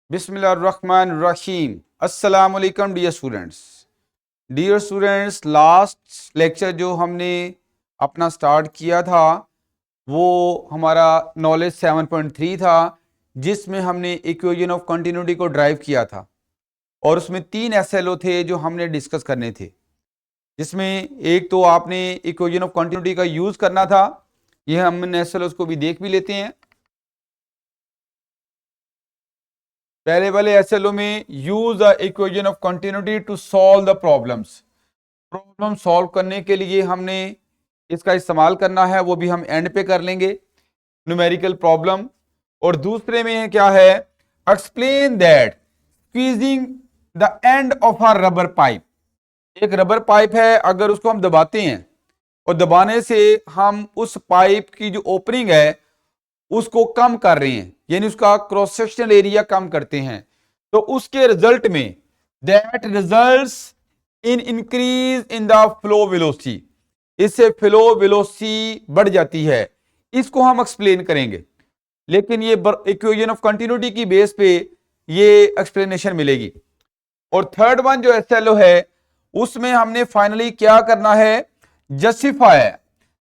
बिस्मिल्लाहिर्रहमानिर्रहीम। अस्सलाम वालेकुम डियर स्टूडेंट्स, लास्ट लेक्चर जो हमने अपना स्टार्ट किया था वो हमारा नॉलेज 7.3 था, जिसमें हमने इक्वेशन ऑफ कंटिन्यूटी को ड्राइव किया था और उसमें 3 एसएलओ थे जो हमने डिस्कस करने थे। जिसमें एक तो आपने इक्वेशन ऑफ कंटिन्यूटी का यूज करना था। ये हम एसएलओ को भी देख भी लेते हैं। पहले वाले एसएलओ में use the equation of continuity to solve the problem solve करने के लिए हमने इसका इस्तेमाल करना है, वो भी हम एंड पे कर लेंगे, न्यूमेरिकल प्रॉब्लम। और दूसरे में क्या है, explain that squeezing the end of a rubber pipe. एक रबर पाइप है, अगर उसको हम दबाते हैं और दबाने से हम उस पाइप की जो ओपनिंग है उसको कम कर रहे हैं, यानी उसका क्रॉस सेक्शनल एरिया कम करते हैं, तो उसके रिजल्ट में that results in increase in the flow velocity, इससे फ्लो वेलोसिटी बढ़ जाती है। इसको हम एक्सप्लेन करेंगे, लेकिन ये इक्वेशन ऑफ कंटिन्यूटी की बेस पे ये एक्सप्लेनेशन मिलेगी। और थर्ड वन जो एसएलओ है उसमें हमने फाइनली क्या करना है, justify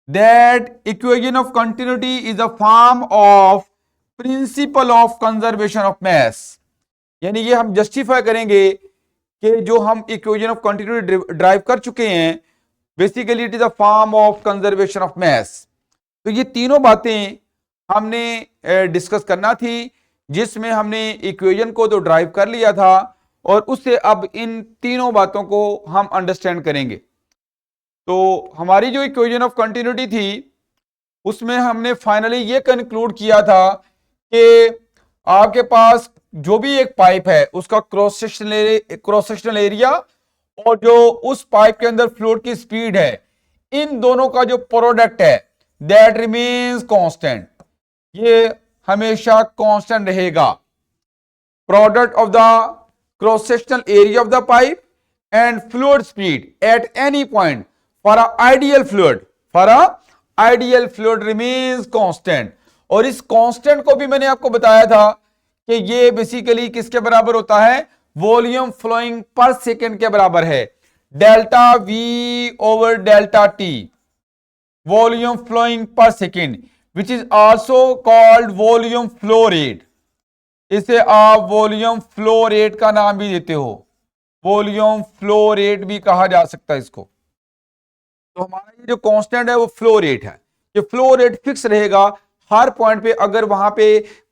that equation of continuity is a form of principle of conservation of mass। यानी ये हम जस्टिफाई करेंगे कि जो हम इक्वेशन ऑफ कंटिन्यूटी ड्राइव कर चुके हैं, basically it is a form of conservation of mess. तो ये तीनों बातें हमने डिस्कस करना थी, जिसमें हमने इक्वेशन को तो ड्राइव कर लिया था और उससे अब इन तीनों बातों को हम अंडरस्टैंड करेंगे। तो हमारी जो इक्वेशन ऑफ कंटिन्यूटी थी उसमें हमने फाइनली ये कंक्लूड किया था कि आपके पास जो भी एक पाइप है उसका क्रॉस सेक्शनल एरिया और जो उस पाइप के अंदर फ्लूइड की स्पीड है, इन दोनों का जो प्रोडक्ट है दैट रिमेन्स कांस्टेंट, ये हमेशा कांस्टेंट रहेगा। Product of the cross sectional area of the pipe and fluid speed at any point for a ideal fluid remains constant। और इस कांस्टेंट को भी मैंने आपको बताया था कि ये बेसिकली किसके बराबर होता है, वॉल्यूम फ्लोइंग पर सेकेंड के बराबर है, delta V over delta T, volume flowing per second, which is also called volume flow rate. इसे आप वॉल्यूम फ्लो रेट का नाम भी देते हो, वॉल्यूम फ्लो रेट भी कहा जा सकता है इसको। तो हमारा ये जो कांस्टेंट है वो फ्लो रेट है। ये फ्लो रेट फिक्स रहेगा हर पॉइंट पे। अगर वहां पे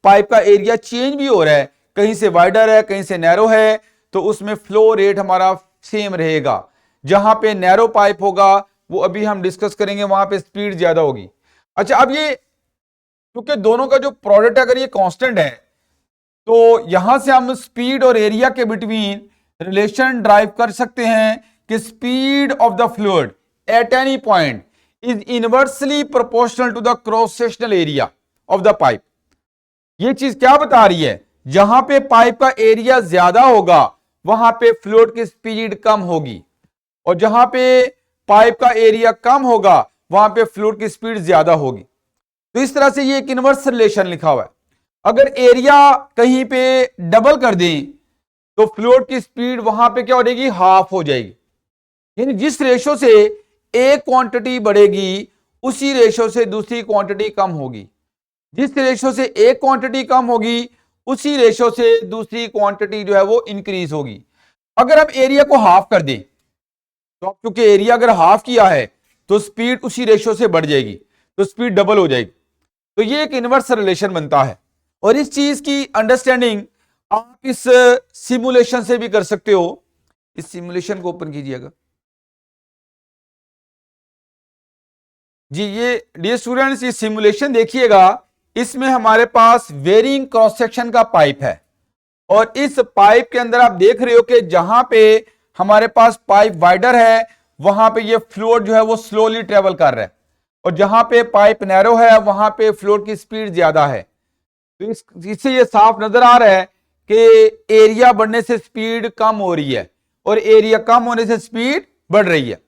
पाइप का एरिया चेंज भी हो रहा है, कहीं से वाइडर है कहीं से नैरो है, तो उसमें फ्लो रेट हमारा सेम रहेगा। जहां पे नैरो पाइप होगा वो अभी हम डिस्कस करेंगे, वहां पे स्पीड ज्यादा होगी। अच्छा, अब ये क्योंकि दोनों का जो प्रोडक्ट अगर ये कांस्टेंट है तो यहां से हम स्पीड और एरिया के बिटवीन रिलेशन ड्राइव कर सकते हैं कि speed of the fluid at any point is inversely proportional to the cross sectional area of the pipe। ये चीज क्या बता रही है, जहां पे पाइप का एरिया ज्यादा होगा वहां पे फ्लूइड की स्पीड कम होगी, और जहां पे पाइप का एरिया कम होगा वहां पे फ्लूइड की स्पीड ज्यादा होगी। तो इस तरह से ये एक इनवर्स रिलेशन लिखा हुआ है। अगर एरिया कहीं पे डबल कर दें तो फ्लूइड की स्पीड वहां पे क्या हो जाएगी, हाफ हो जाएगी। यानी जिस रेशो से एक क्वांटिटी बढ़ेगी उसी रेशो से दूसरी क्वांटिटी कम होगी, जिस रेशो से एक क्वांटिटी कम होगी उसी रेशो से दूसरी क्वांटिटी जो है वो इंक्रीज होगी। अगर हम एरिया को हाफ कर दें तो अब चूंकि एरिया अगर हाफ किया है तो स्पीड उसी रेशो से बढ़ जाएगी, तो स्पीड डबल हो जाएगी। तो ये एक इनवर्स रिलेशन बनता है। और इस चीज की अंडरस्टैंडिंग आप इस सिमुलेशन से भी कर सकते हो। इस सिमुलेशन को ओपन कीजिएगा जी। ये डियर स्टूडेंट्स, ये सिमुलेशन देखिएगा, इसमें हमारे पास वेरिंग क्रॉस सेक्शन का पाइप है और इस पाइप के अंदर आप देख रहे हो कि जहां पे हमारे पास पाइप वाइडर है वहां पे ये फ्लूइड जो है वो स्लोली ट्रेवल कर रहा है, और जहां पे पाइप नैरो है वहां पे फ्लूइड की स्पीड ज्यादा है। तो इससे ये साफ नजर आ रहा है कि एरिया बढ़ने से स्पीड कम हो रही है और एरिया कम होने से स्पीड बढ़ रही है।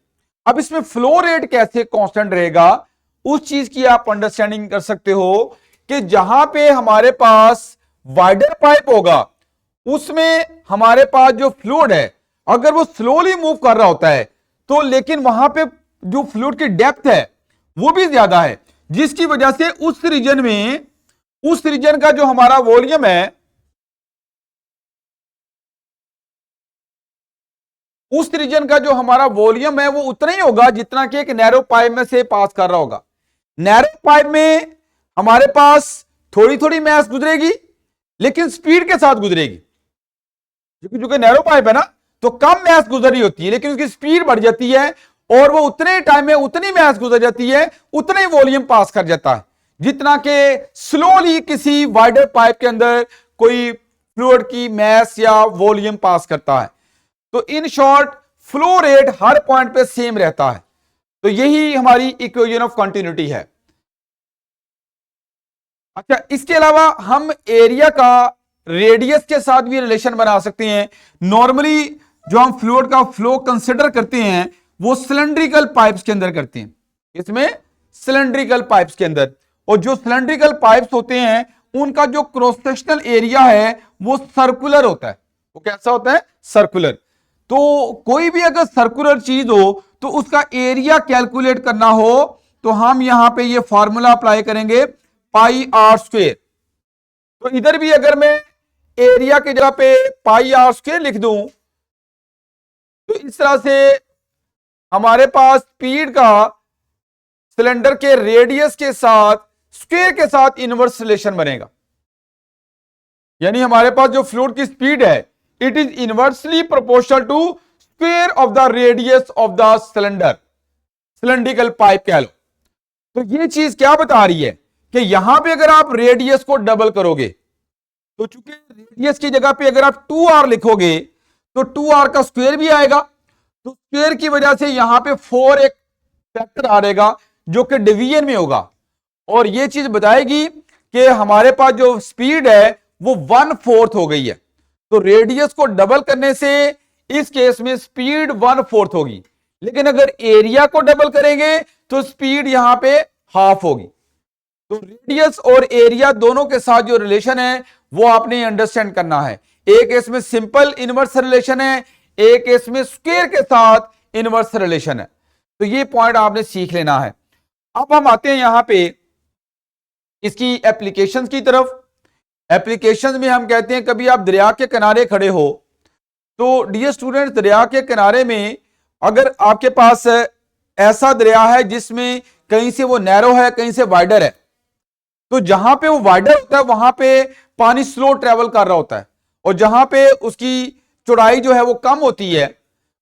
अब इसमें फ्लो रेट कैसे कांस्टेंट रहेगा, उस चीज की आप अंडरस्टैंडिंग कर सकते हो कि जहां पे हमारे पास वाइडर पाइप होगा उसमें हमारे पास जो फ्लूइड है अगर वो स्लोली मूव कर रहा होता है तो, लेकिन वहां पे जो फ्लूइड की डेप्थ है वो भी ज्यादा है, जिसकी वजह से उस रीजन में, उस रीजन का जो हमारा वॉल्यूम है, उस रीजन का जो हमारा वॉल्यूम है वो उतना ही होगा जितना कि एक नैरो पाइप में से पास कर रहा होगा। नैरो पाइप में हमारे पास थोड़ी थोड़ी मैस गुजरेगी लेकिन स्पीड के साथ गुजरेगी, क्योंकि नैरो पाइप है ना, तो कम मैस गुजर रही होती है लेकिन उसकी स्पीड बढ़ जाती है और वो उतने टाइम में उतनी मैस गुजर जाती है, उतना ही वॉल्यूम पास कर जाता है जितना कि स्लोली किसी वाइडर पाइप के अंदर कोई फ्लूइड की मैस या वॉल्यूम पास करता है। तो in short flow rate her point पे सेम रहता है। तो यही हमारी इक्वेशन ऑफ कंटिन्यूटी है। अच्छा, इसके अलावा हम एरिया का रेडियस के साथ भी रिलेशन बना सकते हैं। नॉर्मली जो हम फ्लूइड का फ्लो कंसिडर करते हैं वो सिलेंड्रिकल पाइप्स के अंदर करते हैं, इसमें सिलेंड्रिकल पाइप्स के अंदर, और जो सिलेंड्रिकल पाइप्स होते हैं उनका जो क्रॉस सेक्शनल एरिया है वो सर्कुलर होता है। वो कैसा होता है? सर्कुलर। तो कोई भी अगर सर्कुलर चीज हो तो उसका एरिया कैलकुलेट करना हो तो हम यहां पे ये फॉर्मूला अप्लाई करेंगे, पाई आर स्क्वेयर। तो इधर भी अगर मैं एरिया की जगह पे पाई आर स्क्वेयर लिख दूं तो इस तरह से हमारे पास स्पीड का सिलेंडर के रेडियस के साथ स्क्वेयर के साथ इनवर्स रिलेशन बनेगा। यानी हमारे पास जो फ्लूइड की स्पीड है it is inversely proportional to square of the radius of the cylinder, cylindrical pipe कह लो। तो ये चीज क्या बता रही है कि यहां पे अगर आप रेडियस को डबल करोगे तो चूंकि रेडियस की जगह पे अगर आप 2r लिखोगे तो 2r का स्क्वायर भी आएगा, तो स्क्वायर की वजह से यहां पे 4 एक फैक्टर आ रहेगा जो कि डिवीजन में होगा, और ये चीज बताएगी कि हमारे पास जो स्पीड है वो 1/4 हो गई है। तो रेडियस को डबल करने से इस केस में स्पीड 1/4 होगी, लेकिन अगर एरिया को डबल करेंगे तो स्पीड यहां पे हाफ होगी। तो रेडियस और एरिया दोनों के साथ जो रिलेशन है वो आपने अंडरस्टैंड करना है। एक इसमें सिंपल इनवर्स रिलेशन है, एक इसमें स्क्वायर के साथ इनवर्स रिलेशन है। तो ये पॉइंट आपने सीख लेना है। अब हम आते हैं यहां पे इसकी एप्लीकेशंस की तरफ। एप्लीकेशंस में हम कहते हैं कभी आप दरिया के किनारे खड़े हो तो डियर स्टूडेंट्स, दरिया के किनारे में अगर आपके पास ऐसा दरिया है जिसमें कहीं से वो नैरो है कहीं से वाइडर है, तो जहां पे वो वाइडर होता है वहां पे पानी स्लो ट्रेवल कर रहा होता है, और जहां पे उसकी चौड़ाई जो है वो कम होती है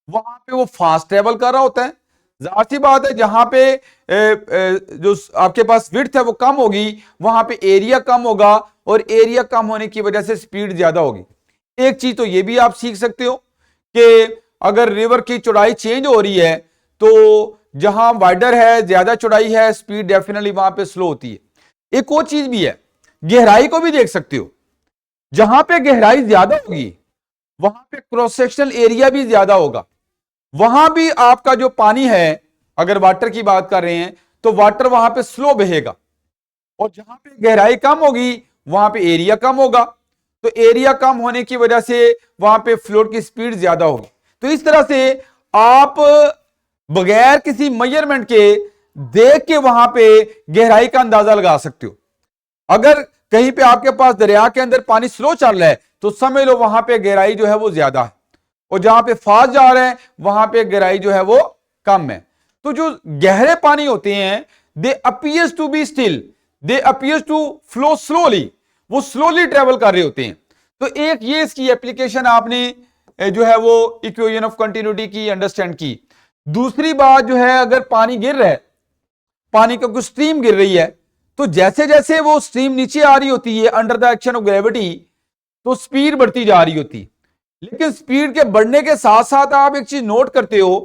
वहां पे वो फास्ट ट्रेवल कर रहा होता है। जाहिर सी बात है जहां पे जो आपके पास विड्थ है वो कम होगी वहां पे एरिया कम होगा, और एरिया कम होने की वजह से स्पीड ज्यादा होगी। एक चीज तो ये भी आप सीख सकते हो कि अगर रिवर की चौड़ाई चेंज हो रही है तो जहां वाइडर है ज्यादा चौड़ाई है स्पीड डेफिनेटली वहां पे स्लो होती है। एक और चीज भी है, गहराई को भी देख सकते हो। जहां पे गहराई ज्यादा होगी वहां पे क्रॉस सेक्शनल एरिया भी ज्यादा होगा, वहां भी आपका जो पानी है अगर वाटर की बात कर रहे हैं तो वाटर वहां पे स्लो बहेगा, और जहां पे गहराई कम होगी वहां पे एरिया कम होगा, तो एरिया कम होने की वजह से वहां पे फ्लोट की स्पीड ज्यादा होगी। तो इस तरह से आप बगैर किसी मेजरमेंट के देख के वहां पे गहराई का अंदाजा लगा सकते हो। अगर कहीं पे आपके पास दरिया के अंदर पानी स्लो चल रहा है तो समझ लो वहां पे गहराई जो है वो ज्यादा है, और जहां पे फास्ट जा रहे हैं वहां पे गहराई जो है वो कम है। तो जो गहरे पानी होते हैं they appears to be still, they appears to flow slowly, वो स्लोली ट्रेवल कर रहे होते हैं। तो एक ये इसकी एप्लीकेशन आपने जो है वो इक्वेशन ऑफ कंटिन्यूटी की अंडरस्टैंड की। दूसरी बात जो है, अगर पानी गिर रहा है, पानी का कुछ स्ट्रीम गिर रही है, तो जैसे जैसे वो स्ट्रीम नीचे आ रही होती है under the action of gravity तो स्पीड बढ़ती जा रही होती है, लेकिन स्पीड के बढ़ने के साथ साथ आप एक चीज नोट करते हो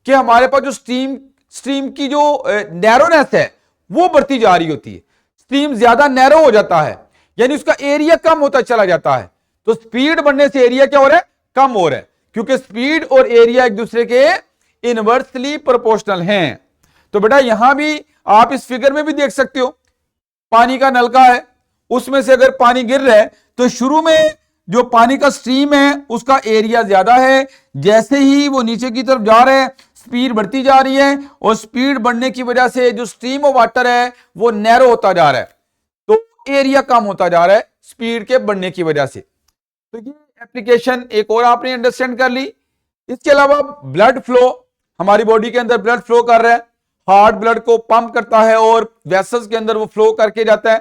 कि हमारे पास जो स्ट्रीम की जो नैरोनेस है वो बढ़ती जा रही होती है। स्ट्रीम ज्यादा नैरो हो जाता है यानी उसका एरिया कम होता चला जाता है, तो स्पीड बढ़ने से एरिया क्या हो रहा है? कम हो रहा है, क्योंकि स्पीड और एरिया एक दूसरे के इनवर्सली प्रोपोर्शनल हैं। तो बेटा यहां भी आप इस फिगर में भी देख सकते हो, पानी का नलका है, उसमें से अगर पानी गिर रहा है तो शुरू में जो पानी का स्ट्रीम है उसका एरिया ज्यादा है, जैसे ही वो नीचे की तरफ जा रहे हैं स्पीड बढ़ती जा रही है, और स्पीड बढ़ने की वजह से जो स्ट्रीम ऑफ वाटर है वो नैरो होता जा रहा है, तो एरिया कम होता जा रहा है स्पीड के बढ़ने की वजह से। तो ये एप्लीकेशन एक और आपने अंडरस्टैंड कर ली। इसके अलावा ब्लड फ्लो, हमारी बॉडी के अंदर ब्लड फ्लो कर रहा है, हार्ट ब्लड को पंप करता है और वेसल्स के अंदर वो फ्लो करके जाता है।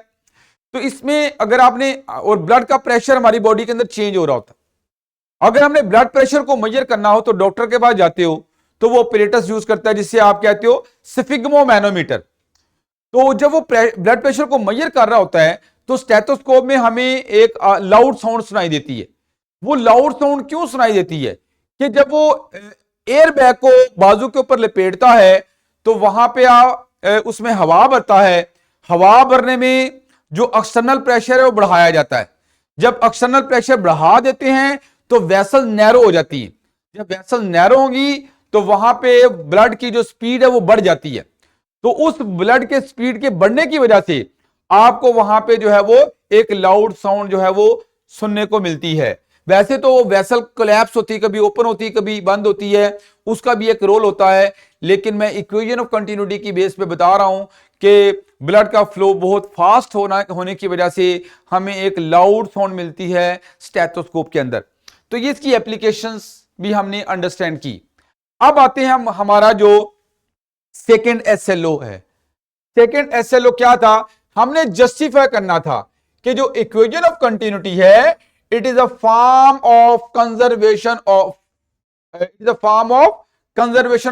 तो इसमें अगर आपने, और ब्लड का प्रेशर हमारी बॉडी के अंदर चेंज हो रहा होता है। अगर हमने ब्लड प्रेशर को मेजर करना हो तो डॉक्टर के पास जाते हो तो वो ऑपरेटर्स यूज करता है जिससे आप कहते हो स्फिग्मोमैनोमीटर। तो जब वो ब्लड प्रेशर को मेजर कर रहा होता है तो स्टेथोस्कोप में हमें एक लाउड साउंड सुनाई देती है। वो लाउड साउंड क्यों सुनाई देती है कि जब वो एयर बैग को बाजू के ऊपर लपेटता है तो वहां पे उसमें हवा भरता है। हवा भरने में जो एक्सटर्नल प्रेशर है वो बढ़ाया जाता है। जब एक्सटर्नल प्रेशर बढ़ा देते हैं तो वेसल नैरो हो जाती है। जब वेसल नैरो होगी तो वहां पे ब्लड की जो स्पीड है वो बढ़ जाती है। तो उस ब्लड के स्पीड के बढ़ने की वजह से आपको वहां पे जो है वो एक लाउड साउंड जो है वो सुनने को मिलती है। वैसे तो वेसल कोलैप्स होती है, कभी ओपन होती है कभी बंद होती है, उसका भी एक रोल होता है, लेकिन मैं इक्वेशन ऑफ कंटिन्यूटी की बेस पे बता रहा हूं कि ब्लड का फ्लो बहुत फास्ट होने की वजह से हमें एक लाउड साउंड मिलती है स्टेथोस्कोप के अंदर। तो ये इसकी एप्लीकेशंस भी हमने अंडरस्टैंड की। अब आते हैं हम, हमारा जो सेकेंड एसएलओ है। सेकेंड एसएलओ क्या था, हमने जस्टिफाई करना था कि जो इक्वेशन ऑफ कंटिन्यूटी है it is a form of conservation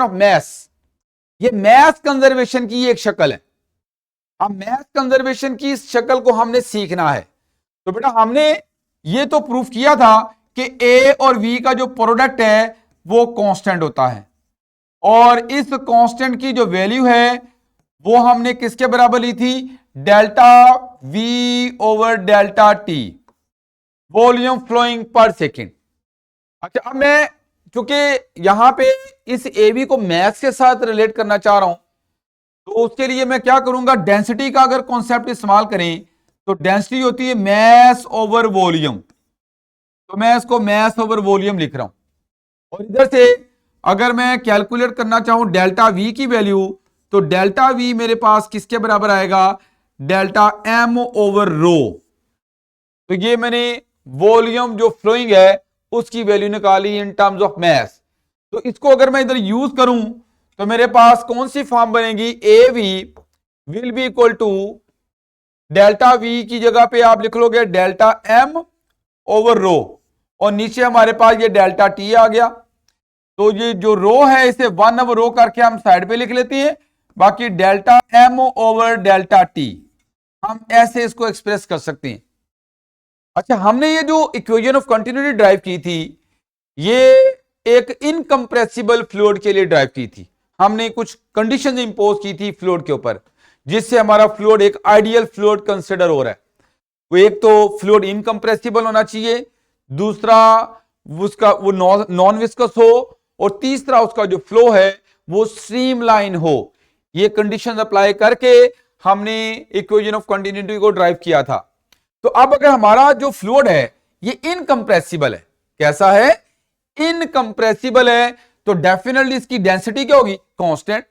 of mess. ये मैस कंजर्वेशन की एक शक्ल है। अब मैस कंजर्वेशन की इस शक्ल को हमने सीखना है। तो बेटा हमने ये तो प्रूफ किया था कि ए और वी का जो प्रोडक्ट है वो कांस्टेंट होता है, और इस कांस्टेंट की जो वैल्यू है वो हमने किसके बराबर ली थी, delta V over delta T, volume flowing per second. अच्छा, अब मैं चूंकि यहां पे इस एवी को मैथ्स के साथ रिलेट करना चाह रहा हूं तो उसके लिए मैं क्या करूंगा, डेंसिटी का अगर कॉन्सेप्ट इस्तेमाल करें तो डेंसिटी होती है मैस ओवर वॉल्यूम। तो मैं इसको मैस ओवर वॉल्यूम लिख रहा हूं, और इधर से अगर मैं कैलकुलेट करना चाहूं डेल्टा वी की वैल्यू तो डेल्टा वी मेरे पास किसके बराबर आएगा, डेल्टा एम ओवर रो। तो ये मैंने वॉल्यूम जो फ्लोइंग है उसकी वैल्यू निकाली इन टर्म्स ऑफ मैस। तो इसको अगर मैं इधर यूज करूं तो मेरे पास कौन सी फॉर्म बनेगी, A V will be equal to delta V की जगह पे आप लिख लोगे डेल्टा एम ओवर रो, और नीचे हमारे पास ये डेल्टा टी आ गया। तो ये जो रो है इसे 1 ओवर रो करके हम साइड पे लिख लेते हैं, बाकी delta M over delta T हम ऐसे इसको एक्सप्रेस कर सकते हैं। अच्छा, हमने ये जो इक्वेशन ऑफ कंटिन्यूटी ड्राइव की थी ये एक इनकंप्रेसिबल फ्लूइड के लिए ड्राइव की थी। हमने कुछ कंडीशंस इंपोज की थी फ्लूइड के ऊपर जिससे हमारा फ्लूइड एक आइडियल फ्लूइड कंसिडर हो रहा है। वो एक तो फ्लूइड इनकंप्रेसिबल होना चाहिए, दूसरा उसका वो नॉन विस्कस हो, और तीसरा उसका जो फ्लो है वो स्ट्रीमलाइन हो। ये कंडीशंस अप्लाई करके हमने इक्वेशन ऑफ कंटिन्यूटी को ड्राइव किया था। तो अब अगर हमारा जो फ्लूइड है ये इनकंप्रेसिबल है, कैसा है, इनकंप्रेसिबल है, तो डेफिनेटली इसकी डेंसिटी क्या होगी, कांस्टेंट।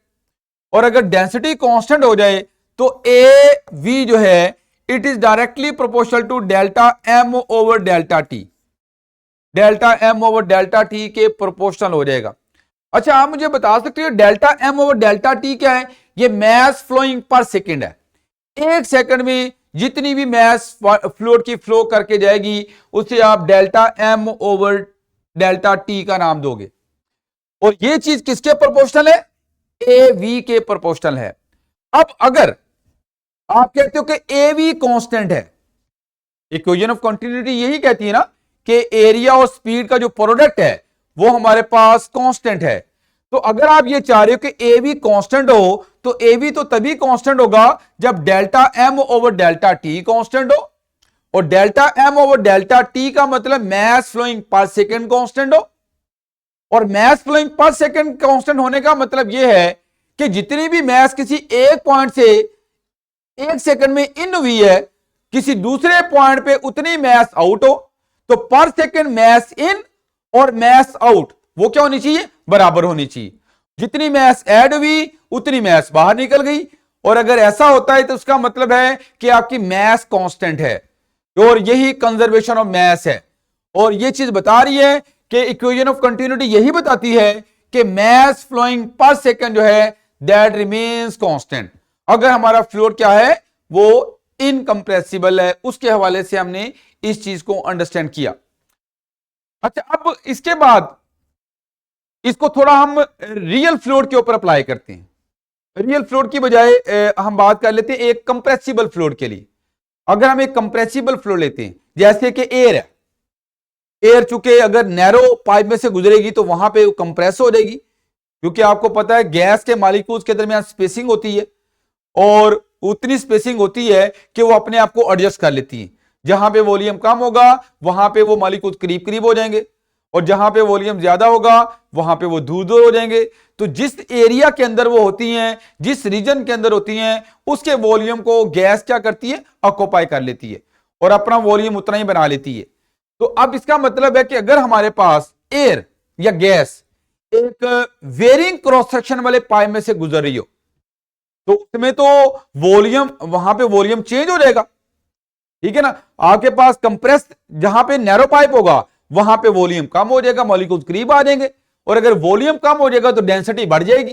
और अगर डेंसिटी कांस्टेंट हो जाए तो ए वी जो है it is directly proportional to delta M over delta T, delta M over delta T के प्रोपोर्शनल हो जाएगा। अच्छा, आप मुझे बता सकते हो delta M over delta T क्या है, ये मैस फ्लोइंग पर सेकेंड है। एक सेकंड में जितनी भी मैस फ्लूइड की फ्लो करके जाएगी उसे आप delta M over delta T का नाम दोगे, और ये चीज किसके प्रोपोर्शनल है, ए वी के प्रोपोर्शनल है। अब अगर आप कहते हो कि ए वी कांस्टेंट है, इक्वेशन ऑफ कंटिन्यूटी यही कहती है ना कि एरिया और स्पीड का जो प्रोडक्ट है वो हमारे पास कांस्टेंट है। तो अगर आप ये चाह रहे हो कि ए वी कांस्टेंट हो तो ए वी तो तभी कांस्टेंट होगा जब delta M over delta T constant हो, और delta M over delta T का मतलब mass flowing per second constant हो। और mass flowing per second constant होने का मतलब यह है कि जितनी भी मैस किसी एक पॉइंट से एक सेकंड में इन हुई है किसी दूसरे पॉइंट पे उतनी मैस आउट हो। तो पर सेकेंड मैस इन और मैस आउट वो क्या होनी चाहिए, बराबर होनी चाहिए। जितनी मैस ऐड हुई उतनी मैस बाहर निकल गई। और अगर ऐसा होता है तो उसका मतलब है कि आपकी मैस कांस्टेंट है, और यही कंजर्वेशन ऑफ मैस है। और ये चीज बता रही है कि इक्वेशन ऑफ कंटिन्यूटी यही बताती है कि मैस फ्लोइंग पर सेकेंड जो है दैट रिमेन्स कांस्टेंट। अगर हमारा फ्लूइड क्या है वो इनकंप्रेसिबल है, उसके हवाले से हमने इस चीज को अंडरस्टैंड किया। अच्छा, अब इसके बाद इसको थोड़ा हम रियल फ्लूइड के ऊपर अप्लाई करते हैं। रियल फ्लूइड की बजाय हम बात कर लेते हैं एक कंप्रेसिबल फ्लूइड के लिए। अगर हम एक कंप्रेसिबल फ्लूइड लेते हैं, जैसे कि एयर है, एयर चूंकि अगर नैरो पाइप में से गुजरेगी तो वहां पे कंप्रेस हो जाएगी, क्योंकि आपको पता है गैस के मॉलिक्यूल्स के दरमियान स्पेसिंग होती है, और उतनी स्पेसिंग होती है कि वो अपने आप को एडजस्ट कर लेती है। जहां पे वॉल्यूम कम होगा वहां पे वो मॉलिक्यूल्स करीब करीब हो जाएंगे, और जहां पे वॉल्यूम ज्यादा होगा वहां पे वो दूर दूर हो जाएंगे। तो जिस एरिया के अंदर वो होती हैं, जिस रीजन के अंदर होती हैं, उसके वॉल्यूम को गैस क्या करती है, ऑक्यूपाई कर लेती है और अपना वॉल्यूम उतना ही बना लेती है। तो अब इसका मतलब है कि अगर हमारे पास एयर या गैस एक वेरिंग क्रॉस सेक्शन वाले पाइप में से गुजर रही हो तो उसमें तो वॉल्यूम, वहां पे वॉल्यूम चेंज हो जाएगा, ठीक है ना। आपके पास कंप्रेस जहां पे नैरो पाइप होगा वहां पे वॉल्यूम कम हो जाएगा, मॉलिक्यूल्स करीब आ जाएंगे, और अगर वॉल्यूम कम हो जाएगा तो डेंसिटी बढ़ जाएगी।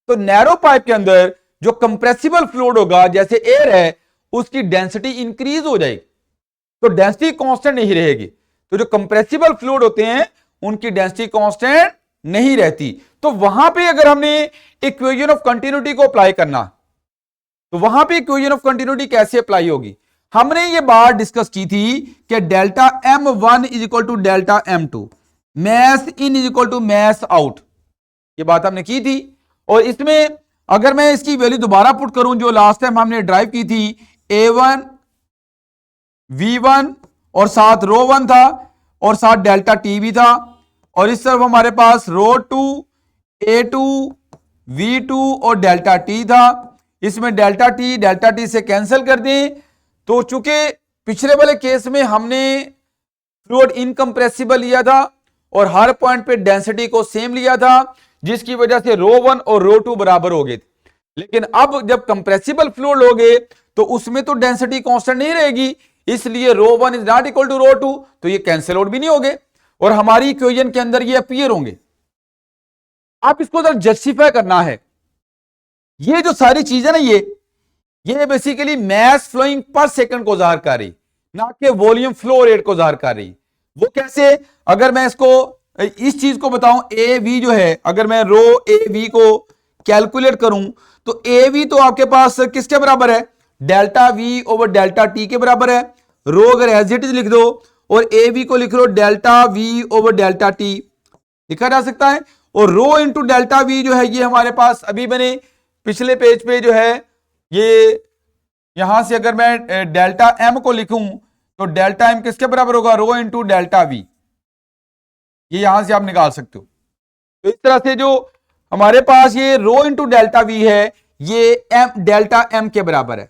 तो नैरो पाइप के अंदर जो कंप्रेसिबल फ्लूइड होगा जैसे एयर है उसकी डेंसिटी इंक्रीज हो जाएगी, तो डेंसिटी कांस्टेंट नहीं रहेगी। तो जो कंप्रेसिबल फ्लूइड होते हैं उनकी डेंसिटी कांस्टेंट नहीं रहती। तो वहां पे अगर हमने इक्वेशन ऑफ कंटिन्यूटी को अप्लाई करना, तो वहां पे इक्वेशन ऑफ कंटिन्यूटी कैसे अप्लाई होगी, हमने ये बात डिस्कस की थी कि delta M1 is equal to delta M2, mass in is equal to mass out, ये बात हमने की थी। और इसमें अगर मैं इसकी वैल्यू दोबारा पुट करूं जो लास्ट टाइम हमने ड्राइव की थी, A1 V1 और साथ रो 1 था और साथ डेल्टा T भी था, और इस तरफ हमारे पास रो 2 A2 V2 और डेल्टा T था। इसमें डेल्टा टी से कैंसिल कर दें, तो चूंकि पिछले वाले केस में हमने फ्लूइड इनकंप्रेसिबल लिया था और हर पॉइंट पे डेंसिटी को सेम लिया था, जिसकी वजह से रो 1 और रो 2 बराबर हो गए थे। लेकिन अब जब कंप्रेसिबल फ्लूइड हो गए तो उसमें तो डेंसिटी कांस्टेंट नहीं रहेगी, इसलिए रो 1 इज नॉट इक्वल टू रो 2, तो ये कैंसिल आउट भी नहीं होंगे और हमारी इक्वेशन के अंदर ये अपीयर होंगे। आप इसको जरा जस्टिफाई करना है। ये जो सारी चीजें ना ये basically mass flowing per second को जाहिर कर रही, ना कि वॉल्यूम फ्लो रेट को जाहिर कर रही। वो कैसे, अगर मैं इसको इस चीज को बताऊं, ए वी जो है, अगर मैं रो ए वी को कैलकुलेट करूं तो ए वी तो आपके पास किसके बराबर है, delta V over delta T के बराबर है। रो अगर एज इट इज लिख दो और ए वी को लिख लो delta V over delta T, लिखा जा सकता है। और रो इंटू डेल्टा वी जो है ये हमारे पास अभी मैंने पिछले पेज पे जो है, ये यहां से अगर मैं डेल्टा एम को लिखूं तो डेल्टा एम किसके बराबर होगा, रो इंटू डेल्टा वी, ये यहां से आप निकाल सकते हो। तो इस तरह से जो हमारे पास ये रो इंटू डेल्टा वी है ये एम डेल्टा एम के बराबर है,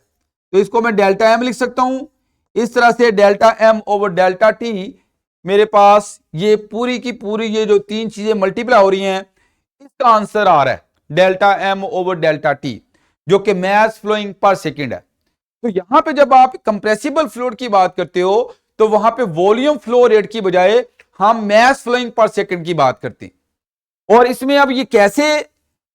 तो इसको मैं डेल्टा एम लिख सकता हूं। इस तरह से delta M over delta T, मेरे पास ये पूरी की पूरी ये जो तीन चीजें मल्टीप्लाई हो रही हैं, इसका आंसर आ रहा है delta M over delta T, जो कि मैस फ्लोइंग पर सेकेंड है। तो यहां पे जब आप कंप्रेसिबल फ्लूइड की बात करते हो तो वहां पे वॉल्यूम फ्लो रेट की बजाय हम मैस फ्लोइंग पर सेकेंड की बात करते हैं। और इसमें अब ये कैसे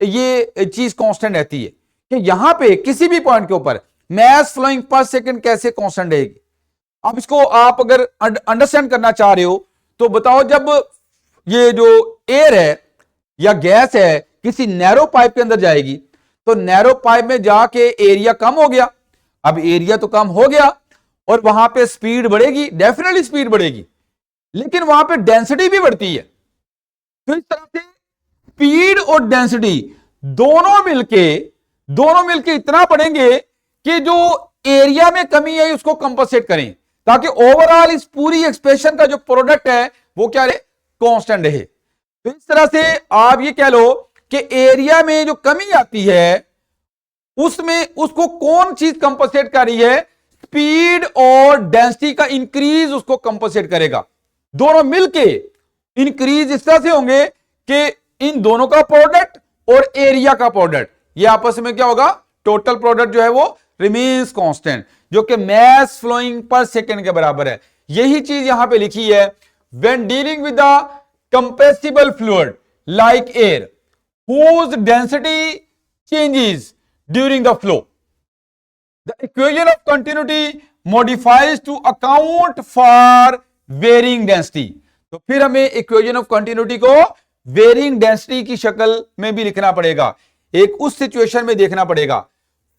ये चीज कांस्टेंट रहती है कि यहां पे किसी भी पॉइंट के ऊपर मैस फ्लोइंग पर सेकेंड कैसे कांस्टेंट रहेगी। अब इसको आप अगर अंडरस्टैंड करना चाह रहे हो तो बताओ, जब ये जो एयर है या गैस है किसी नैरो पाइप के अंदर जाएगी तो नैरो पाइप में जाके एरिया कम हो गया, अब एरिया तो कम हो गया और वहां पे स्पीड बढ़ेगी, डेफिनेटली स्पीड बढ़ेगी, लेकिन वहां पे डेंसिटी भी बढ़ती है। तो इस तरह से स्पीड और डेंसिटी दोनों मिलके इतना बढ़ेंगे कि जो एरिया में कमी है उसको कंपनसेट करें, ताकि ओवरऑल इस पूरी एक्सप्रेशन का जो प्रोडक्ट है वो क्या रहे, कांस्टेंट रहे। तो इस तरह से आप ये कह लो कि एरिया में जो कमी आती है उसमें उसको कौन चीज कंपनसेट कर रही है, स्पीड और डेंसिटी का इंक्रीज उसको कंपनसेट करेगा। दोनों मिलके इंक्रीज इस तरह से होंगे कि इन दोनों का प्रोडक्ट और एरिया का प्रोडक्ट ये आपस में क्या होगा, टोटल प्रोडक्ट जो है वो रिमेन्स कांस्टेंट, जो कि मैस फ्लोइंग पर सेकेंड के बराबर है। यही चीज यहां पे लिखी है, when dealing with the compressible fluid like air whose density changes during the flow, the equation of continuity modifies to account for varying density। तो फिर हमें इक्वेशन ऑफ कंटिन्यूटी को वेरिंग डेंसिटी की शक्ल में भी लिखना पड़ेगा, एक उस सिचुएशन में देखना पड़ेगा।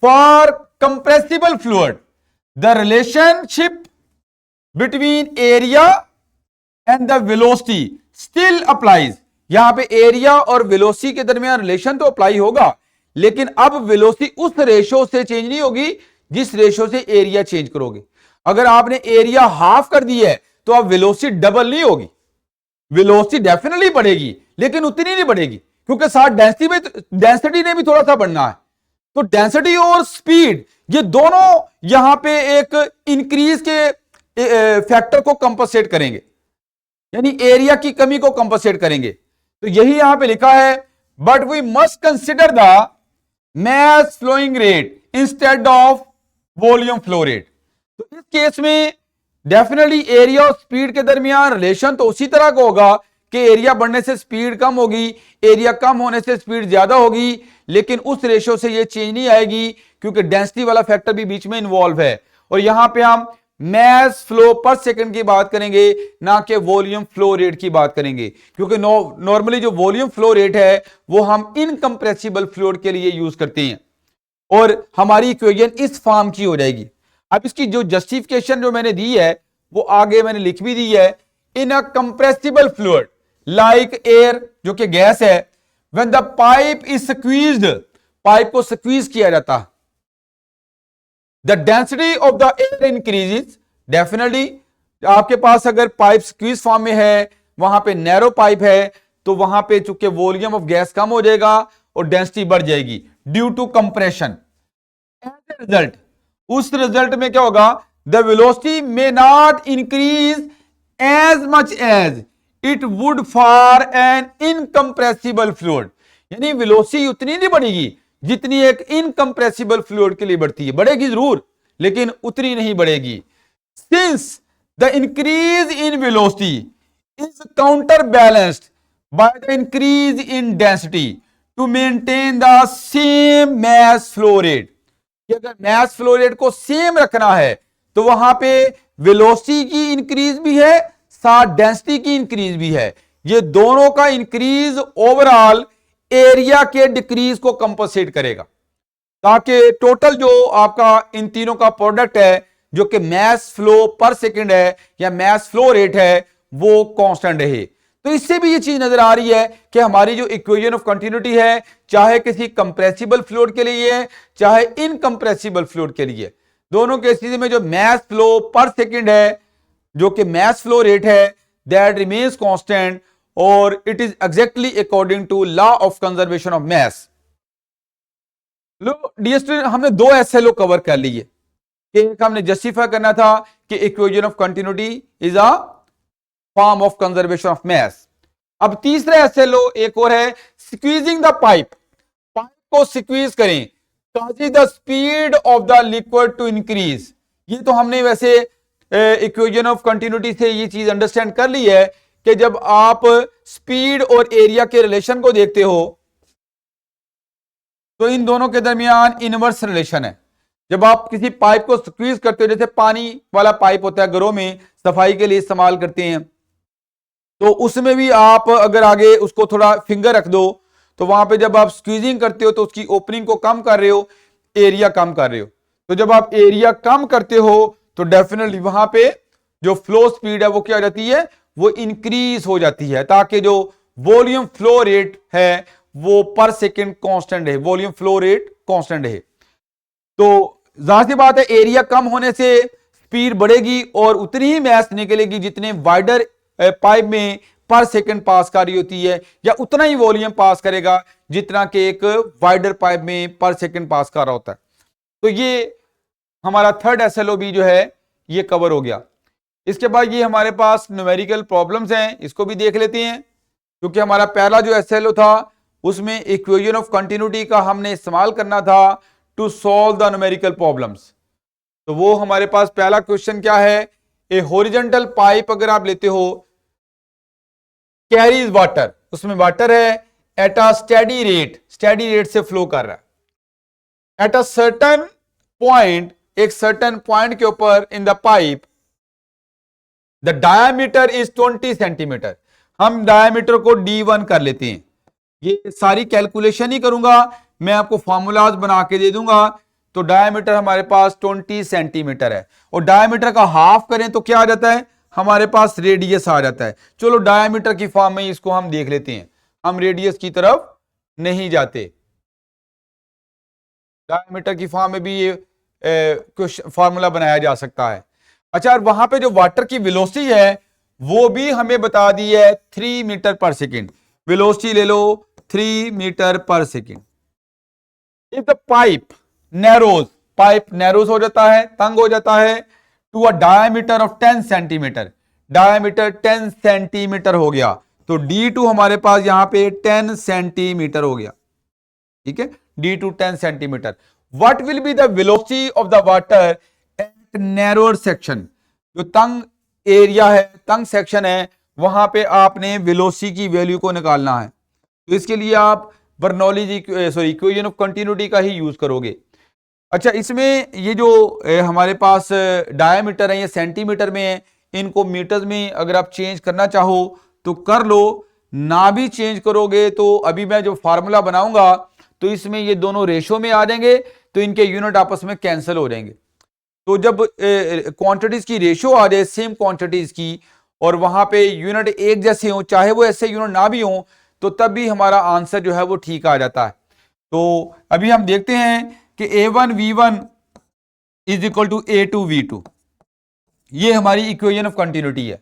For compressible fluid the relationship between area and the velocity still applies. यहां पे एरिया और वेलोसिटी के दरमियान रिलेशन तो अप्लाई होगा, लेकिन अब वेलोसिटी उस रेशो से चेंज नहीं होगी जिस रेशो से एरिया चेंज करोगे। अगर आपने एरिया हाफ कर दी है तो अब वेलोसिटी डबल नहीं होगी, वेलोसिटी डेफिनेटली बढ़ेगी लेकिन उतनी नहीं बढ़ेगी, क्योंकि साथ डेंसिटी ने भी थोड़ा सा बढ़ना है। तो डेंसिटी और स्पीड ये दोनों यहां पे एक इंक्रीज के फैक्टर को कंपनसेट करेंगे, यानी एरिया की कमी को कंपनसेट करेंगे। तो यही यहां पे लिखा है, but we must consider the mass flowing rate instead of volume flow rate. तो इस केस में डेफिनेटली एरिया और स्पीड के दरमियान रिलेशन तो उसी तरह का होगा कि एरिया बढ़ने से स्पीड कम होगी, एरिया कम होने से स्पीड ज्यादा होगी, लेकिन उस रेशो से ये चेंज नहीं आएगी क्योंकि डेंसिटी वाला फैक्टर भी बीच में इन्वॉल्व है। और यहां पे हम मैस फ्लो पर सेकंड की बात करेंगे, ना कि वॉल्यूम फ्लो रेट की बात करेंगे, क्योंकि नॉर्मली जो वॉल्यूम फ्लो रेट है वो हम इनकंप्रेसिबल फ्लूइड के लिए यूज करते हैं और हमारी इक्वेशन इस फॉर्म की हो जाएगी। अब इसकी जो जस्टिफिकेशन जो मैंने दी है वो आगे मैंने लिख भी दी है। इन अ कंप्रेसिबल फ्लूइड लाइक एयर, जो कि गैस है, when the pipe is squeezed, pipe को स्क्वीज किया जाता है, the density of the air increases. Definitely आपके पास अगर पाइप स्क्वीज फॉर्म में है, वहां पे नैरो पाइप है, तो वहां पे चूंकि वॉल्यूम ऑफ गैस कम हो जाएगा और डेंसिटी बढ़ जाएगी due to compression. As a result, उस रिजल्ट में क्या होगा, the velocity may not increase as much as it would for an incompressible fluid. यानी वेलोसिटी उतनी नहीं बढ़ेगी जितनी एक इनकंप्रेसिबल फ्लूइड के लिए बढ़ती है, बढ़ेगी जरूर लेकिन उतनी नहीं बढ़ेगी। Since the increase in velocity is counter balanced by the increase in density to maintain the same mass flow rate. अगर मैस फ्लो रेट को सेम रखना है तो वहां पे वेलोसिटी की इंक्रीज भी है, साथ डेंसिटी की इंक्रीज भी है। ये दोनों का इंक्रीज ओवरऑल एरिया के डिक्रीज को कंपनसेट करेगा, ताकि टोटल जो आपका इन तीनों का प्रोडक्ट है, जो कि मैस फ्लो पर सेकंड है या मैस फ्लो रेट है, वो कांस्टेंट रहे। तो इससे भी ये चीज नजर आ रही है कि हमारी जो इक्वेशन ऑफ कंटिन्यूटी है, चाहे किसी कंप्रेसिबल फ्लूइड के लिए है चाहे इनकंप्रेसिबल फ्लूइड के लिए, दोनों केसेस में जो मैस फ्लो पर सेकंड है, जो कि मैस फ्लो रेट है, दैट रिमेन्स कांस्टेंट और it is exactly according to law of conservation of mass. लो डियर स्टूडेंट, हमने दो एसएलओ कवर कर लिए। एक हमने जस्टिफाई करना था कि equation of continuity is a form of conservation of mess. अब तीसरा एसएलओ एक और है, स्क्वीजिंग द पाइप। पाइप को स्क्वीज करें, causes the speed of the liquid to increase। ये तो हमने वैसे इक्वेशन ऑफ कंटिन्यूटी से ये चीज अंडरस्टैंड कर ली है कि जब आप स्पीड और एरिया के रिलेशन को देखते हो तो इन दोनों के दरमियान इनवर्स रिलेशन है। जब आप किसी पाइप को स्क्वीज करते हो, जैसे पानी वाला पाइप होता है, घरों में सफाई के लिए इस्तेमाल करते हैं, तो उसमें भी आप अगर आगे उसको थोड़ा फिंगर रख दो तो वहां पे जब आप स्क्वीजिंग करते हो तो उसकी ओपनिंग को कम कर रहे हो, एरिया कम कर रहे हो। तो जब आप एरिया कम करते हो तो डेफिनेटली वहां पे जो फ्लो स्पीड है वो क्या हो जाती है, वो इंक्रीज हो जाती है, ताकि जो वॉल्यूम फ्लो रेट है वो पर सेकेंड कांस्टेंट है, वॉल्यूम फ्लो रेट कांस्टेंट है। तो जाहिर सी बात है एरिया कम होने से स्पीड बढ़ेगी और उतनी ही मैस निकलेगी जितने वाइडर पाइप में पर सेकंड पास कर रही होती है, या उतना ही वॉल्यूम पास करेगा जितना कि एक वाइडर पाइप में पर सेकंड पास कर रहा होता है। तो ये हमारा थर्ड एसएलओ भी जो है ये कवर हो गया। इसके बाद ये हमारे पास न्यूमेरिकल प्रॉब्लम्स हैं, इसको भी देख लेते हैं, क्योंकि हमारा पहला जो एसएलओ था उसमें इक्वेशन ऑफ कंटिन्यूटी का हमने इस्तेमाल करना था to solve the numerical problems. तो वो हमारे पास पहला क्वेश्चन क्या है, ए हॉरिजॉन्टल पाइप अगर आप लेते हो कैरीज वाटर, उसमें वाटर है एट अ स्टेडी रेट से फ्लो कर रहा है एट अ सर्टन पॉइंट, एक सर्टन पॉइंट के ऊपर in the pipe the diameter is 20 centimetre. हम डायामीटर को D1 कर लेते हैं, ये सारी कैलकुलेशन ही करूंगा, मैं आपको फॉर्मूलाज बना के दे दूंगा। तो डायामीटर हमारे पास 20 सेंटीमीटर है और डायामीटर का हाफ करें तो क्या आ जाता है, हमारे पास रेडियस आ जाता है। चलो डायामीटर की फॉर्म में इसको हम देख लेते हैं, हम रेडियस की तरफ नहीं जाते, डायामीटर की फॉर्म में भी ये फॉर्मूला बनाया जा सकता है। अच्छा, और वहां पे जो वाटर की वेलोसिटी है वो भी हमें बता दी है 3 मीटर पर सेकेंड, वेलोसिटी ले लो 3 metre per second. If the pipe narrows हो जाता है, तंग हो जाता है to a diameter of 10 centimetre, diameter 10 centimetre हो गया, तो D2 हमारे पास यहां पे 10 सेंटीमीटर हो गया, ठीक है, D2 10 centimetre. What will be the velocity of the water at narrowed section, जो तंग एरिया है, तंग सेक्शन है, वहां पे आपने वेलोसिटी की वैल्यू को निकालना है। तो इसके लिए आप बर्नौली इक्वेशन ऑफ कंटिन्यूटी का ही यूज करोगे। अच्छा, इसमें ये जो हमारे पास डायमीटर है ये सेंटीमीटर में है, इनको मीटर्स में अगर आप चेंज करना चाहो तो कर लो, ना भी चेंज करोगे तो अभी मैं जो फार्मूला बनाऊंगा तो इसमें ये दोनों रेशो में आ जाएंगे, तो इनके यूनिट आपस में कैंसिल हो जाएंगे। तो जब क्वांटिटीज की रेशो आ जाए सेम क्वांटिटीज की और वहां पे यूनिट एक जैसे हो, चाहे वो ऐसे यूनिट ना भी हो, तो तब भी हमारा आंसर जो है वो ठीक आ जाता है। तो अभी हम देखते हैं कि A1 V1 is equal to A2 V2, ये हमारी इक्वेशन ऑफ कंटिन्यूटी है।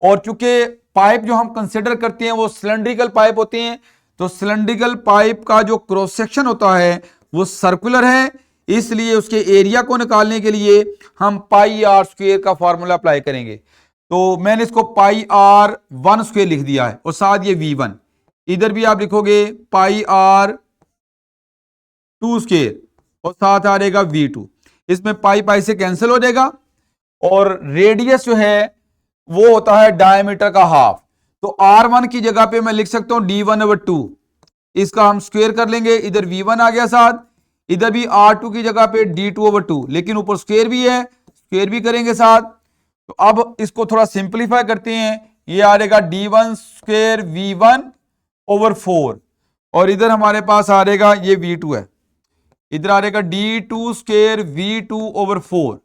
और चूंकि पाइप जो हम कंसिडर करते हैं वो सिलेंड्रिकल पाइप होते हैं, तो सिलेंड्रिकल पाइप का जो क्रॉस सेक्शन होता है वो सर्कुलर है, इसलिए उसके एरिया को निकालने के लिए हम पाई आर स्क्वायर का फॉर्मूला अप्लाई करेंगे। तो मैंने इसको पाई आर 1 स्क्वायर लिख दिया है और साथ ये V1, इधर भी आप लिखोगे पाई आर 2 स्क्वायर और साथ आ जाएगा V2, इसमें पाई पाई से कैंसिल हो जाएगा और रेडियस जो है वो होता है डायमीटर का हाफ, तो R1 की जगह पे मैं लिख सकता हूं D1/2, इसका हम स्क्वायर कर लेंगे, इधर V1 आ गया साथ, इधर भी R2 की जगह पे D2/2, लेकिन ऊपर स्क्वायर भी है, स्क्वायर भी करेंगे साथ। तो अब इसको थोड़ा सिंप्लीफाई करते हैं, ये आ जाएगा D1 स्क्वायर V1/4 और इधर हमारे पास आ जाएगा ये V2 है, इधर आ जाएगा D2 स्क्वायर V2/4,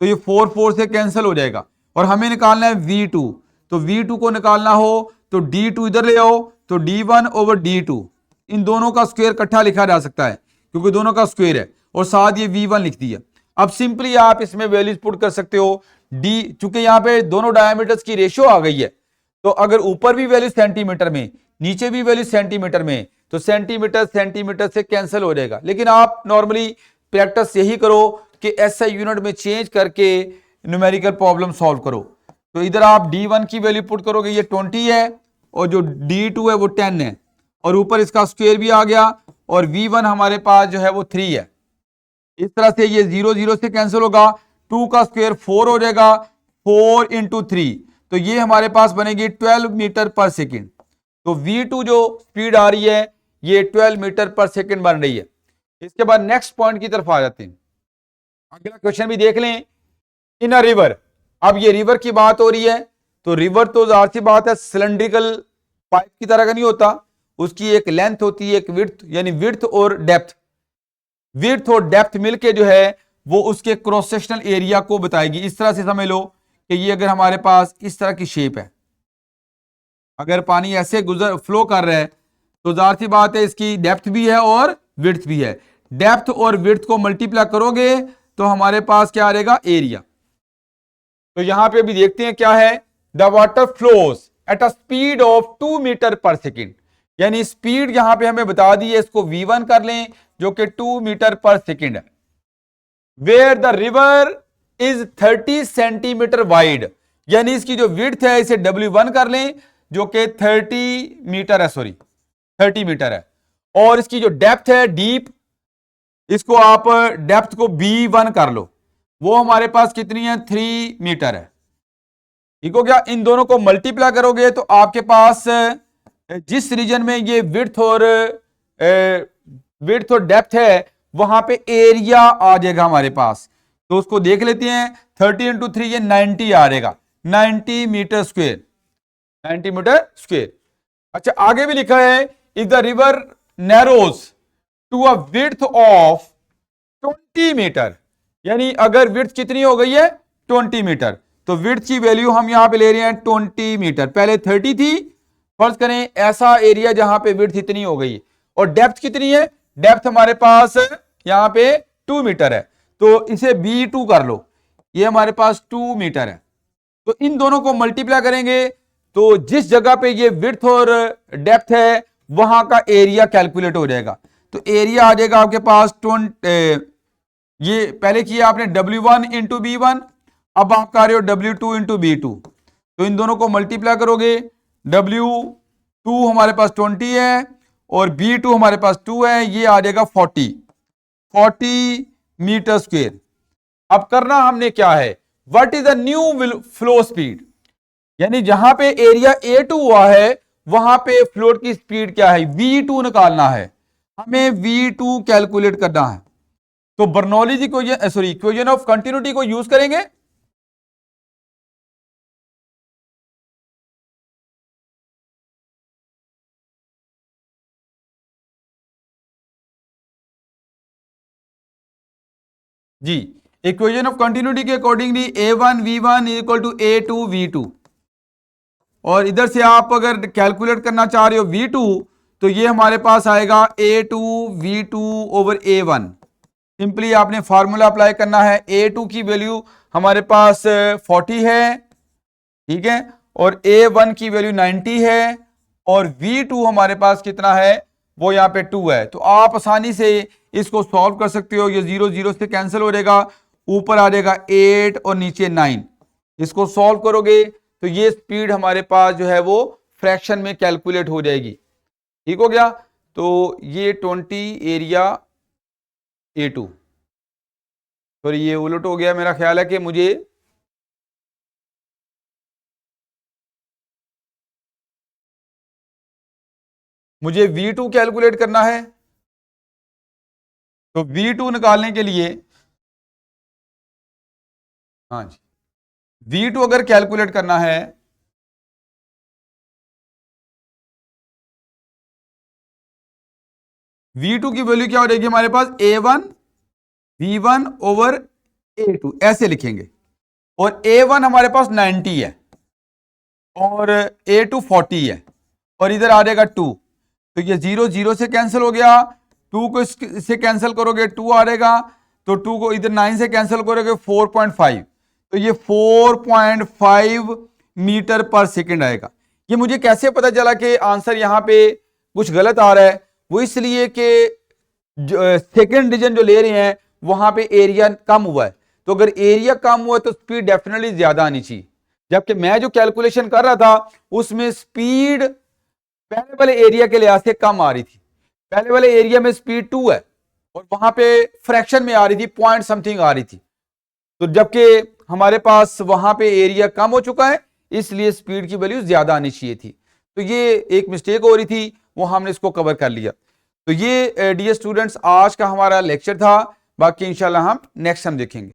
तो ये 4 से कैंसिल हो जाएगा और हमें निकालना है V2, तो V2 को निकालना हो तो D2 इधर ले आओ, तो D1/D2, इन दोनों का स्क्वायर इकट्ठा लिखा जा सकता है क्योंकि दोनों का स्क्वायर है और साथ ये V1 लिख दिया। अब सिंपली आप इसमें वैल्यूज पुट कर सकते हो, D चूंकि यहाँ पे दोनों डायमीटर्स की रेशियो आ गई है, तो अगर ऊपर भी वैल्यू सेंटीमीटर में न्यूचे भी वैल्यू सेंटीमीटर में, तो सेंटीमीटर से कैंसिल हो जाएगा। लेकिन आप नॉर्मली प्रैक्टिस यही करो कि SI यूनिट में चेंज करके न्यूमेरिकल प्रॉब्लम सॉल्व करो। तो इधर आप D1 की वैल्यू पुट करोगे, ये 20 है और जो D2 है वो 10 है और ऊपर इसका स्क्वायर भी आ गया और V1 हमारे पास जो है वो 3 है। इस तरह से ये 0 से कैंसिल होगा, 2 का स्क्वायर 4 हो जाएगा, 4 × 3, तो ये हमारे पास बनेगी 12 मीटर पर सेकेंड। तो V2 जो स्पीड आ रही है ये 12 मीटर पर सेकेंड बन रही है। इसके बाद नेक्स्ट पॉइंट की तरफ आ जाते हैं, अगला क्वेश्चन भी देख लें। इन अ रिवर, अब ये रिवर की बात हो रही है, तो रिवर तो जाहिर सी बात है सिलेंड्रिकल पाइप की तरह का नहीं होता, उसकी एक लेंथ होती है, एक विड्थ, यानी विड्थ और डेप्थ मिलके जो है वो उसके क्रॉस सेक्शनल एरिया को बताएगी। इस तरह से समझ लो कि ये अगर हमारे पास इस तरह की शेप है, अगर पानी ऐसे फ्लो कर रहा है तो जाहिर सी बात है इसकी डेप्थ भी है और विड्थ भी है, डेप्थ और विड्थ को मल्टीप्लाई करोगे तो हमारे पास क्या आ जाएगा, एरिया। तो यहां पे अभी देखते हैं क्या है, the water flows at a speed of 2 metre per second, यानी स्पीड यहां पे हमें बता दी है, इसको V1 कर लें जो कि 2 मीटर पर सेकेंड है। Where the river is 30 centimetre wide, यानी इसकी जो विड्थ है इसे W1 कर लें, जो कि 30 मीटर है, सॉरी 30 मीटर है। और इसकी जो डेप्थ है डीप, इसको आप डेप्थ को B1 कर लो, वो हमारे पास कितनी है 3 मीटर है। ठीक हो गया। इन दोनों को मल्टीप्लाई करोगे तो आपके पास जिस रीजन में ये विड्थ और डेप्थ है वहां पे एरिया आ जाएगा हमारे पास। तो उसको देख लेते हैं, 30 × 3 ये 90 आ जाएगा, 90 मीटर स्क्वेयर, 90 मीटर स्क्वेयर। अच्छा, आगे भी लिखा है if the river narrows to a width of 20 metre, यानी अगर विड्थ कितनी हो गई है 20 मीटर, तो विड्थ की वैल्यू हम यहां पे ले रहे हैं 20 मीटर। पहले 30 थी, फर्ज करें ऐसा एरिया जहां पे विड्थ इतनी हो गई, और डेप्थ कितनी है, डेप्थ हमारे पास यहां पे 2 मीटर है, तो इसे B2 कर लो, ये हमारे पास 2 मीटर है। तो इन दोनों को मल्टीप्लाई करेंगे तो जिस जगह पे ये विड्थ और डेप्थ है वहां का एरिया कैलकुलेट हो जाएगा। तो एरिया आ जाएगा आपके पास ये पहले किया आपने W1 × B1, अब आप कर रहे हो W2 × B2, तो इन दोनों को मल्टीप्लाई करोगे, W2 हमारे पास 20 है और B2 हमारे पास 2 है, ये आ जाएगा 40 मीटर स्क्वेयर। अब करना हमने क्या है, what is the new flow speed, यानी जहां पे एरिया A2 हुआ है वहां पे फ्लोट की स्पीड क्या है, V2 निकालना है, हमें V2 कैलकुलेट करना है। तो Bernoulli's equation, sorry equation of continuity को यूज करेंगे। जी, इक्वेशन ऑफ कंटिन्यूटी के accordingly A1 V1 equal to A2 V2, और इधर से आप अगर कैलकुलेट करना चाह रहे हो V2, तो ये हमारे पास आएगा A2 V2 over A1। Simply आपने फार्मूला अप्लाई करना है, A2 की वैल्यू हमारे पास 40 है, ठीक है, और A1 की वैल्यू 90 है, और V2 हमारे पास कितना है, वो यहाँ पे 2 है। तो आप आसानी से इसको सॉल्व कर सकते हो, ये 0 0 से कैंसिल हो जाएगा, ऊपर आ जाएगा 8 और नीचे 9। इसको सॉल्व करोगे तो ये स्पीड हमारे पास जो है वो फ्रैक्शन में कैलकुलेट हो जाएगी। ठीक हो गया। तो ये 20 एरिया A2, सॉरी ये उलट हो गया, मेरा ख्याल है कि मुझे V2 कैलकुलेट करना है। तो V2 निकालने के लिए, हाँ जी, V2 अगर कैलकुलेट करना है V2 की वैल्यू क्या हो जाएगी हमारे पास, A1 V1 ओवर A2 ऐसे लिखेंगे, और A1 हमारे पास 90 है और A2 40 है, और इधर आ जाएगा 2, तो ये 0 0 से कैंसिल हो गया, 2 को इससे कैंसिल करोगे 2 आ जाएगा, तो 2 को इधर 9 से कैंसिल करोगे 4.5, तो ये 4.5 मीटर पर सेकंड आएगा। ये मुझे कैसे पता चला कि आंसर यहां पे कुछ गलत आ रहा है, वो इसलिए कि सेकंड रीजन जो ले रहे हैं वहां पे एरिया कम हुआ है, तो अगर एरिया कम हुआ तो स्पीड डेफिनेटली ज्यादा आनी चाहिए, जबकि मैं जो कैलकुलेशन कर रहा था उसमें स्पीड पहले वाले एरिया के लिहाज से कम आ रही थी। पहले वाले एरिया में स्पीड 2 है और वहां पे फ्रैक्शन में आ रही थी, पॉइंट समथिंग आ रही थी, तो जबकि हमारे पास वहां पे एरिया कम हो चुका है इसलिए स्पीड की वैल्यू ज्यादा आनी चाहिए थी। तो ये एक मिस्टेक हो रही थी, वो हमने इसको कवर कर लिया। तो ये डियर स्टूडेंट्स आज का हमारा लेक्चर था, बाकी इंशाल्लाह हम नेक्स्ट टाइम देखेंगे।